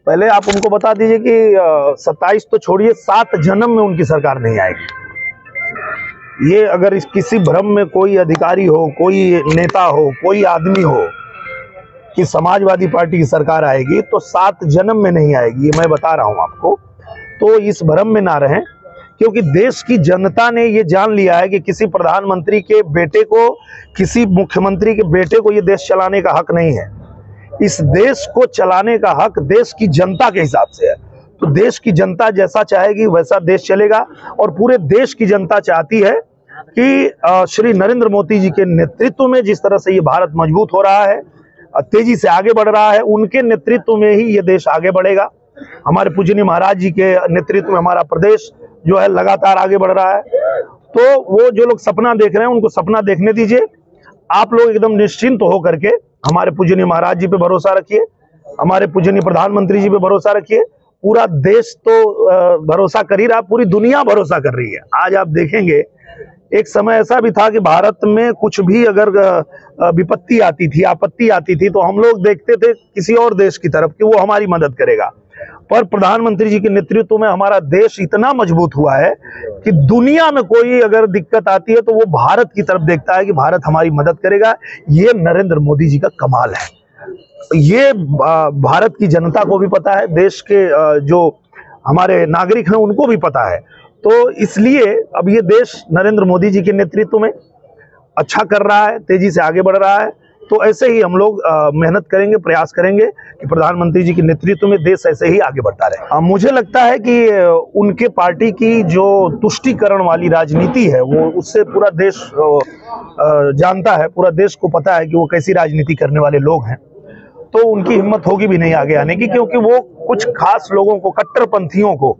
पहले आप उनको बता दीजिए कि 27 तो छोड़िए, 7 जन्म में उनकी सरकार नहीं आएगी। ये अगर इस किसी भ्रम में कोई अधिकारी हो, कोई नेता हो, कोई आदमी हो कि समाजवादी पार्टी की सरकार आएगी, तो 7 जन्म में नहीं आएगी, ये मैं बता रहा हूं आपको। तो इस भ्रम में ना रहें, क्योंकि देश की जनता ने ये जान लिया है कि किसी प्रधानमंत्री के बेटे को, किसी मुख्यमंत्री के बेटे को ये देश चलाने का हक नहीं है। इस देश को चलाने का हक देश की जनता के हिसाब से है। तो देश की जनता जैसा चाहेगी वैसा देश चलेगा, और पूरे देश की जनता चाहती है कि श्री नरेंद्र मोदी जी के नेतृत्व में जिस तरह से ये भारत मजबूत हो रहा है, तेजी से आगे बढ़ रहा है, उनके नेतृत्व में ही ये देश आगे बढ़ेगा। हमारे पूजनीय महाराज जी के नेतृत्व में हमारा प्रदेश जो है लगातार आगे बढ़ रहा है। तो वो जो लोग सपना देख रहे हैं उनको सपना देखने दीजिए। आप लोग एकदम निश्चिंत हो करके हमारे पूजनीय महाराज जी पे भरोसा रखिए, हमारे पूजनीय प्रधानमंत्री जी पे भरोसा रखिए। पूरा देश तो भरोसा कर ही रहा, पूरी दुनिया भरोसा कर रही है। आज आप देखेंगे, एक समय ऐसा भी था कि भारत में कुछ भी अगर विपत्ति आती थी, आपत्ति आती थी, तो हम लोग देखते थे किसी और देश की तरफ कि वो हमारी मदद करेगा। पर प्रधानमंत्री जी के नेतृत्व में हमारा देश इतना मजबूत हुआ है कि दुनिया में कोई अगर दिक्कत आती है तो वो भारत की तरफ देखता है कि भारत हमारी मदद करेगा। ये नरेंद्र मोदी जी का कमाल है। ये भारत की जनता को भी पता है, देश के जो हमारे नागरिक हैं उनको भी पता है। तो इसलिए अब ये देश नरेंद्र मोदी जी के नेतृत्व में अच्छा कर रहा है, तेजी से आगे बढ़ रहा है। तो ऐसे ही हम लोग मेहनत करेंगे, प्रयास करेंगे कि प्रधानमंत्री जी के नेतृत्व में देश ऐसे ही आगे बढ़ता रहे। मुझे लगता है कि उनके पार्टी की जो तुष्टीकरण वाली राजनीति है, वो उससे पूरा देश जानता है, पूरा देश को पता है कि वो कैसी राजनीति करने वाले लोग हैं। तो उनकी हिम्मत होगी भी नहीं आगे आने की, क्योंकि वो कुछ खास लोगों को, कट्टरपंथियों को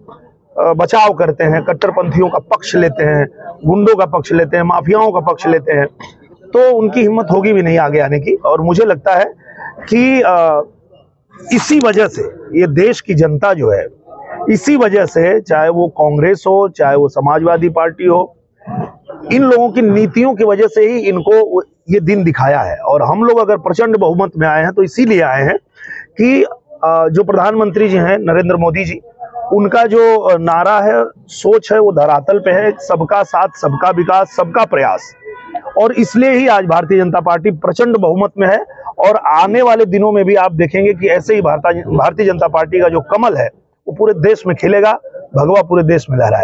बचाव करते हैं, कट्टरपंथियों का पक्ष लेते हैं, गुंडों का पक्ष लेते हैं, माफियाओं का पक्ष लेते हैं। तो उनकी हिम्मत होगी भी नहीं आगे आने की। और मुझे लगता है कि इसी वजह से ये देश की जनता जो है, इसी वजह से, चाहे वो कांग्रेस हो, चाहे वो समाजवादी पार्टी हो, इन लोगों की नीतियों की वजह से ही इनको ये दिन दिखाया है। और हम लोग अगर प्रचंड बहुमत में आए हैं तो इसीलिए आए हैं कि जो प्रधानमंत्री जी हैं नरेंद्र मोदी जी, उनका जो नारा है, सोच है, वो धरातल पे है, सबका साथ, सबका विकास, सबका प्रयास। और इसलिए ही आज भारतीय जनता पार्टी प्रचंड बहुमत में है। और आने वाले दिनों में भी आप देखेंगे कि ऐसे ही भारतीय जनता पार्टी का जो कमल है वो पूरे देश में खिलेगा, भगवा पूरे देश में लहराएगा।